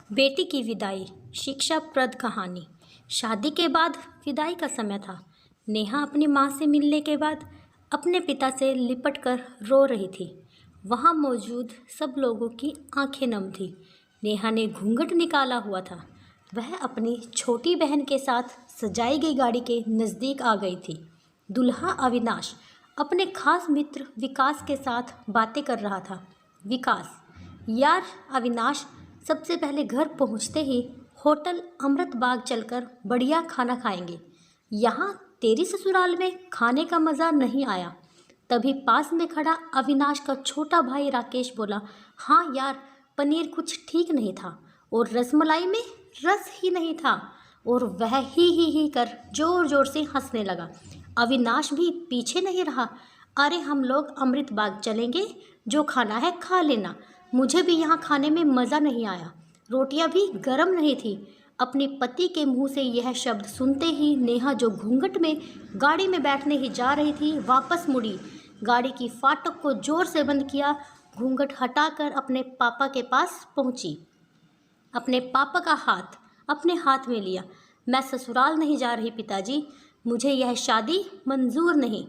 बेटी की विदाई, शिक्षाप्रद कहानी। शादी के बाद विदाई का समय था। नेहा अपनी माँ से मिलने के बाद अपने पिता से लिपट कर रो रही थी। वहाँ मौजूद सब लोगों की आंखें नम थी। नेहा ने घूंघट निकाला हुआ था। वह अपनी छोटी बहन के साथ सजाई गई गाड़ी के नज़दीक आ गई थी। दूल्हा अविनाश अपने खास मित्र विकास के साथ बातें कर रहा था। विकास, यार अविनाश, सबसे पहले घर पहुंचते ही होटल अमृत बाग चलकर बढ़िया खाना खाएंगे। यहाँ तेरी ससुराल में खाने का मज़ा नहीं आया। तभी पास में खड़ा अविनाश का छोटा भाई राकेश बोला, हाँ यार, पनीर कुछ ठीक नहीं था और रसमलाई में रस ही नहीं था। और वह ही कर जोर जोर से हंसने लगा। अविनाश भी पीछे नहीं रहा। अरे हम लोग अमृत बाग चलेंगे, जो खाना है खा लेना। मुझे भी यहाँ खाने में मज़ा नहीं आया। रोटियाँ भी गर्म नहीं थी। अपने पति के मुंह से यह शब्द सुनते ही नेहा, जो घूंघट में गाड़ी में बैठने ही जा रही थी, वापस मुड़ी। गाड़ी की फाटक को जोर से बंद किया, घूंघट हटाकर अपने पापा के पास पहुंची। अपने पापा का हाथ अपने हाथ में लिया। मैं ससुराल नहीं जा रही पिताजी, मुझे यह शादी मंजूर नहीं।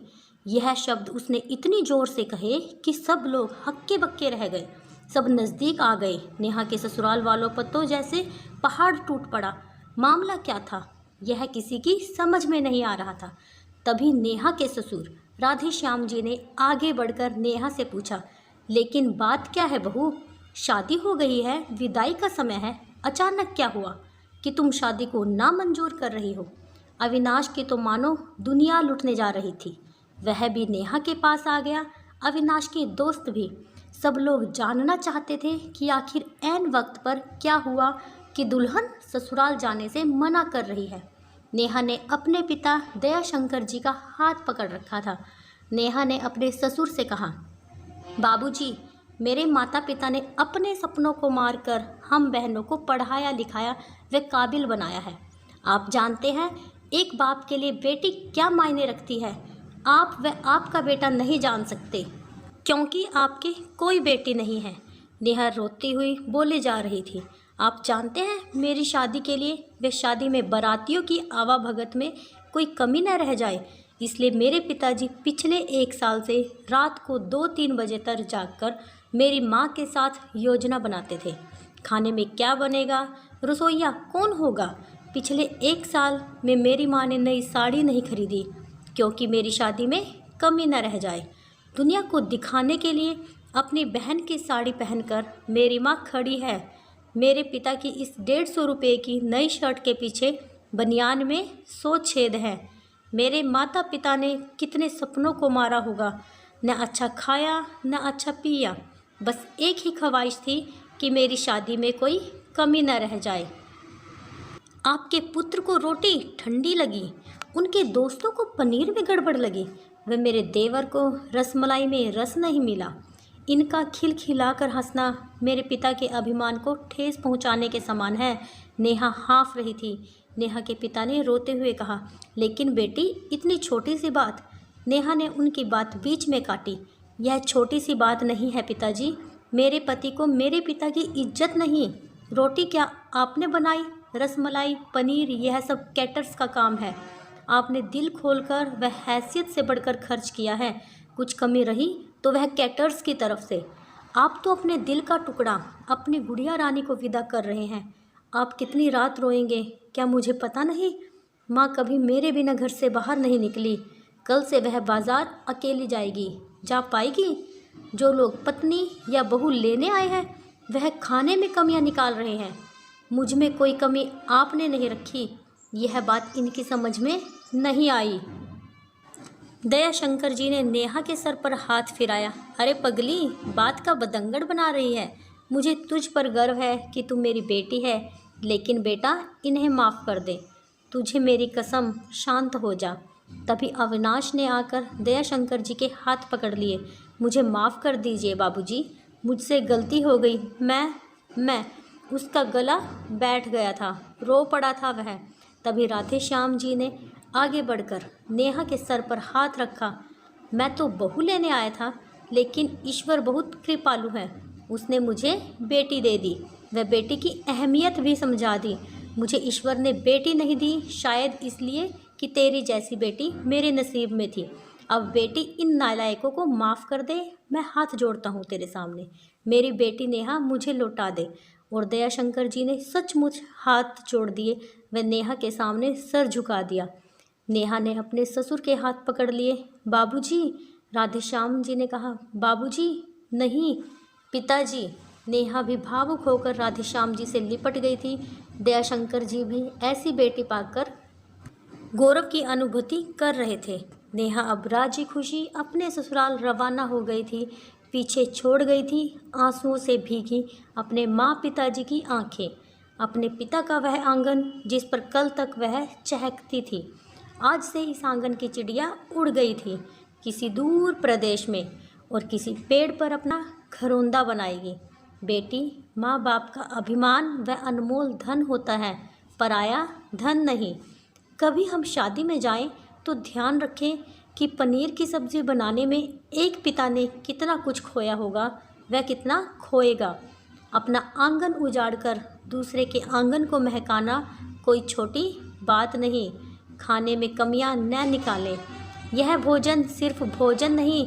यह शब्द उसने इतनी ज़ोर से कहे कि सब लोग हक्के बक्के रह गए। सब नज़दीक आ गए। नेहा के ससुराल वालों पर तो जैसे पहाड़ टूट पड़ा। मामला क्या था, यह किसी की समझ में नहीं आ रहा था। तभी नेहा के ससुर राधे श्याम जी ने आगे बढ़कर नेहा से पूछा, लेकिन बात क्या है बहू? शादी हो गई है, विदाई का समय है, अचानक क्या हुआ कि तुम शादी को नामंजूर कर रही हो? अविनाश की तो मानो दुनिया लुटने जा रही थी। वह भी नेहा के पास आ गया, अविनाश के दोस्त भी। सब लोग जानना चाहते थे कि आखिर ऐन वक्त पर क्या हुआ कि दुल्हन ससुराल जाने से मना कर रही है। नेहा ने अपने पिता दयाशंकर जी का हाथ पकड़ रखा था। नेहा ने अपने ससुर से कहा, बाबूजी, मेरे माता पिता ने अपने सपनों को मारकर हम बहनों को पढ़ाया लिखाया व काबिल बनाया है। आप जानते हैं एक बाप के लिए बेटी क्या मायने रखती है। आप व आपका बेटा नहीं जान सकते, क्योंकि आपके कोई बेटी नहीं है। नेहा रोती हुई बोले जा रही थी, आप जानते हैं मेरी शादी के लिए वे शादी में बारातियों की आवाभगत में कोई कमी न रह जाए, इसलिए मेरे पिताजी पिछले 1 साल से रात को 2-3 बजे तक जागकर मेरी माँ के साथ योजना बनाते थे। खाने में क्या बनेगा, रसोइया कौन होगा। पिछले 1 साल में मेरी माँ ने नई साड़ी नहीं खरीदी, क्योंकि मेरी शादी में कमी न रह जाए। दुनिया को दिखाने के लिए अपनी बहन की साड़ी पहनकर मेरी माँ खड़ी है। मेरे पिता की इस 150 रुपये की नई शर्ट के पीछे बनियान में 100 छेद हैं। मेरे माता पिता ने कितने सपनों को मारा होगा। न अच्छा खाया न अच्छा पिया, बस एक ही ख्वाहिश थी कि मेरी शादी में कोई कमी न रह जाए। आपके पुत्र को रोटी ठंडी लगी, उनके दोस्तों को पनीर में गड़बड़ लगी, व मेरे देवर को रसमलाई में रस नहीं मिला। इनका खिलखिलाकर हंसना मेरे पिता के अभिमान को ठेस पहुंचाने के समान है। नेहा हाँफ रही थी। नेहा के पिता ने रोते हुए कहा, लेकिन बेटी, इतनी छोटी सी बात। नेहा ने उनकी बात बीच में काटी, यह छोटी सी बात नहीं है पिताजी। मेरे पति को मेरे पिता की इज्जत नहीं। रोटी क्या आपने बनाई? रसमलाई, पनीर, यह सब कैटर्स का काम है। आपने दिल खोलकर व हैसियत से बढ़कर खर्च किया है। कुछ कमी रही तो वह कैटर्स की तरफ से। आप तो अपने दिल का टुकड़ा अपनी गुड़िया रानी को विदा कर रहे हैं। आप कितनी रात रोएंगे, क्या मुझे पता नहीं? माँ कभी मेरे बिना घर से बाहर नहीं निकली। कल से वह बाज़ार अकेली जाएगी, जा पाएगी। जो लोग पत्नी या बहू लेने आए हैं वह खाने में कमियाँ निकाल रहे हैं। मुझ में कोई कमी आपने नहीं रखी। यह बात इनकी समझ में नहीं आई। दयाशंकर जी ने नेहा के सर पर हाथ फिराया। अरे पगली, बात का बतंगड़ बना रही है। मुझे तुझ पर गर्व है कि तू मेरी बेटी है, लेकिन बेटा इन्हें माफ़ कर दे। तुझे मेरी कसम, शांत हो जा। तभी अविनाश ने आकर दयाशंकर जी के हाथ पकड़ लिए। मुझे माफ़ कर दीजिए बाबूजी, मुझसे गलती हो गई। मैं उसका गला बैठ गया था, रो पड़ा था वह। तभी राधे श्याम जी ने आगे बढ़कर नेहा के सर पर हाथ रखा। मैं तो बहू लेने आया था, लेकिन ईश्वर बहुत कृपालु है, उसने मुझे बेटी दे दी। वह बेटी की अहमियत भी समझा दी। मुझे ईश्वर ने बेटी नहीं दी, शायद इसलिए कि तेरी जैसी बेटी मेरे नसीब में थी। अब बेटी इन नालायकों को माफ़ कर दे, मैं हाथ जोड़ता हूँ तेरे सामने। मेरी बेटी नेहा मुझे लौटा दे। और दयाशंकर जी ने सचमुच हाथ जोड़ दिए। वह नेहा के सामने सर झुका दिया। नेहा ने अपने ससुर के हाथ पकड़ लिए। बाबूजी, राधेश्याम जी ने कहा। बाबूजी, नहीं, पिताजी। नेहा भी भावुक होकर राधेश्याम जी से लिपट गई थी। दयाशंकर जी भी ऐसी बेटी पाकर गौरव की अनुभूति कर रहे थे। नेहा अब राजी खुशी अपने ससुराल रवाना हो गई थी। पीछे छोड़ गई थी आंसुओं से भीगी अपने माँ पिताजी की आंखें, अपने पिता का वह आंगन जिस पर कल तक वह चहकती थी। आज से इस आंगन की चिड़िया उड़ गई थी किसी दूर प्रदेश में और किसी पेड़ पर अपना घरौंदा बनाएगी। बेटी माँ बाप का अभिमान व अनमोल धन होता है, पराया धन नहीं। कभी हम शादी में जाएं तो ध्यान रखें कि पनीर की सब्ज़ी बनाने में एक पिता ने कितना कुछ खोया होगा, वह कितना खोएगा। अपना आंगन उजाड़कर दूसरे के आंगन को महकाना कोई छोटी बात नहीं। खाने में कमियां न निकालें। यह भोजन सिर्फ भोजन नहीं,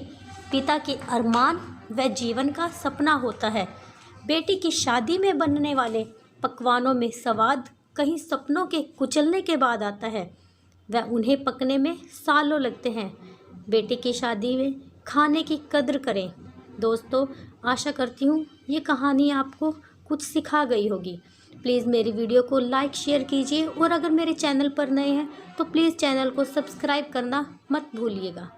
पिता के अरमान व जीवन का सपना होता है। बेटी की शादी में बनने वाले पकवानों में स्वाद कहीं सपनों के कुचलने के बाद आता है, वह उन्हें पकने में सालों लगते हैं। बेटी की शादी में खाने की कद्र करें। दोस्तों, आशा करती हूँ ये कहानी आपको कुछ सिखा गई होगी। प्लीज़ मेरी वीडियो को लाइक शेयर कीजिए और अगर मेरे चैनल पर नए हैं तो प्लीज़ चैनल को सब्सक्राइब करना मत भूलिएगा।